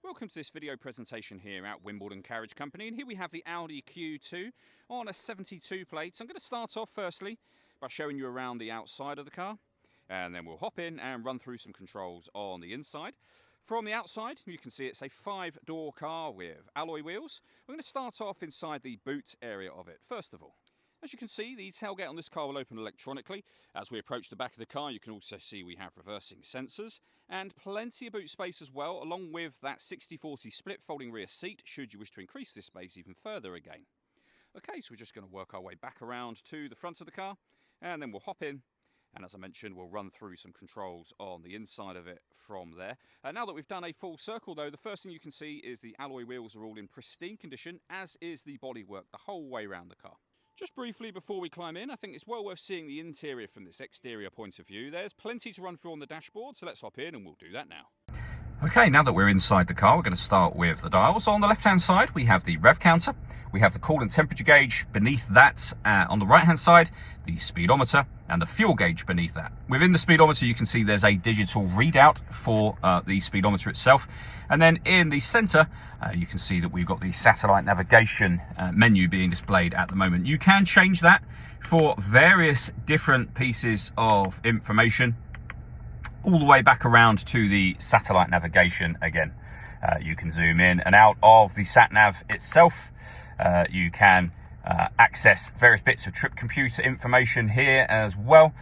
Welcome to this video presentation here at Wimbledon Carriage Company, and here we have the Audi Q2 on a 72 plate. So I'm going to start off firstly by showing you around the outside of the car, and then we'll hop in and run through some controls on the inside. From the outside, you can see it's a 5-door car with alloy wheels. We're going to start off inside the boot area of it first of all. As you can see, the tailgate on this car will open electronically. As we approach the back of the car, you can also see we have reversing sensors and plenty of boot space as well, along with that 60-40 split folding rear seat, should you wish to increase this space even further again. Okay, so we're just going to work our way back around to the front of the car, and then we'll hop in. And as I mentioned, we'll run through some controls on the inside of it from there. Now that we've done a full circle though, the first thing you can see is the alloy wheels are all in pristine condition, as is the bodywork the whole way around the car. Just briefly before we climb in, I think it's well worth seeing the interior from this exterior point of view. There's plenty to run through on the dashboard, so let's hop in and we'll do that now. Okay, now that we're inside the car, we're going to start with the dials. On the left-hand side, we have the rev counter. We have the coolant temperature gauge beneath that. On the right-hand side, the speedometer and the fuel gauge beneath that. Within the speedometer, you can see there's a digital readout for the speedometer itself. And then in the center, you can see that we've got the satellite navigation menu being displayed at the moment. You can change that for various different pieces of information, all the way back around to the satellite navigation again. You can zoom in and out of the sat nav itself. You can access various bits of trip computer information here as well.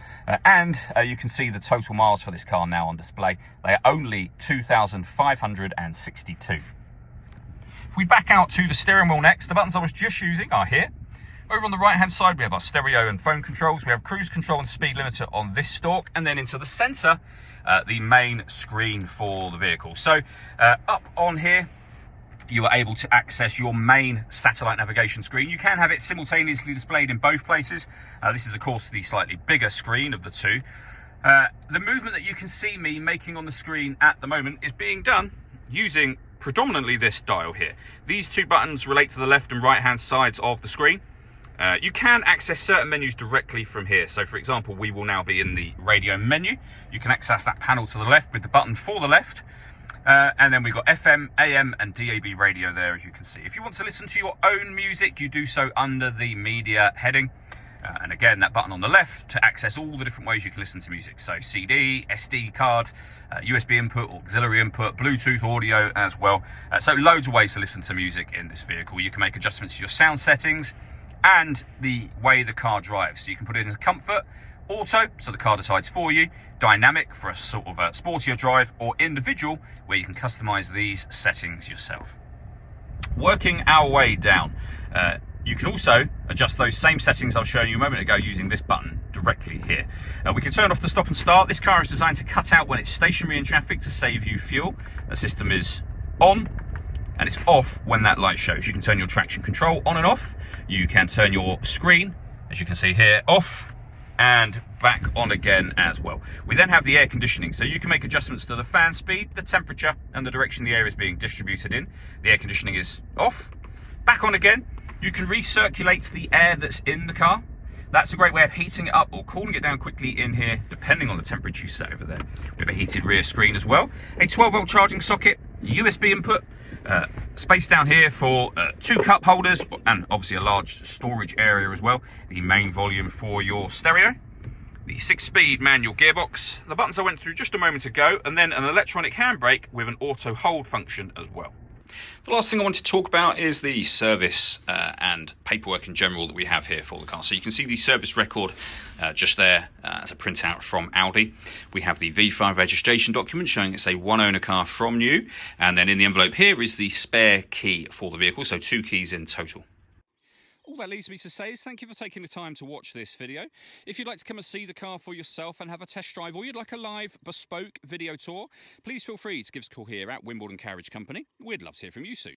And you can see the total miles for this car now on display. They are only 2,562. If we back out to the steering wheel next, the buttons I was just using are here. Over on the right hand side, we have our stereo and phone controls. We have cruise control and speed limiter on this stalk. And then into the center, the main screen for the vehicle. So up on here, you are able to access your main satellite navigation screen. You can have it simultaneously displayed in both places. This is, of course, the slightly bigger screen of the two. The movement that you can see me making on the screen at the moment is being done using predominantly this dial here. These two buttons relate to the left and right hand sides of the screen. You can access certain menus directly from here. So for example, we will now be in the radio menu. You can access that panel to the left with the button for the left. And then we've got FM, AM and DAB radio there, as you can see. If you want to listen to your own music, you do so under the media heading. And again, that button on the left to access all the different ways you can listen to music. So CD, SD card, USB input, auxiliary input, Bluetooth audio as well. So loads of ways to listen to music in this vehicle. You can make adjustments to your sound settings and the way the car drives. So you can put it in as comfort, auto, so the car decides for you, dynamic for a sort of a sportier drive, or individual, where you can customize these settings yourself. Working our way down, you can also adjust those same settings I was showing you a moment ago using this button directly here. We can turn off the stop and start. This car is designed to cut out when it's stationary in traffic to save you fuel. The system is on and it's off when that light shows. You can turn your traction control on and off. You can turn your screen, as you can see here, off and back on again as well. We then have the air conditioning, so you can make adjustments to the fan speed, the temperature and the direction the air is being distributed in. The air conditioning is off, back on again. You can recirculate the air that's in the car. That's a great way of heating it up or cooling it down quickly in here, depending on the temperature you set over there. We have a heated rear screen as well, a 12-volt charging socket, USB input, space down here for 2 cup holders, and obviously a large storage area as well. The main volume for your stereo, the 6-speed manual gearbox, the buttons I went through just a moment ago, and then an electronic handbrake with an auto hold function as well. The last thing I want to talk about is the service and paperwork in general that we have here for the car. So you can see the service record just there as a printout from Audi. We have the V5 registration document showing it's a one-owner car from new. And then in the envelope here is the spare key for the vehicle, so 2 keys in total. All that leaves me to say is thank you for taking the time to watch this video. If you'd like to come and see the car for yourself and have a test drive, or you'd like a live bespoke video tour, please feel free to give us a call here at Wimbledon Carriage Company. We'd love to hear from you soon.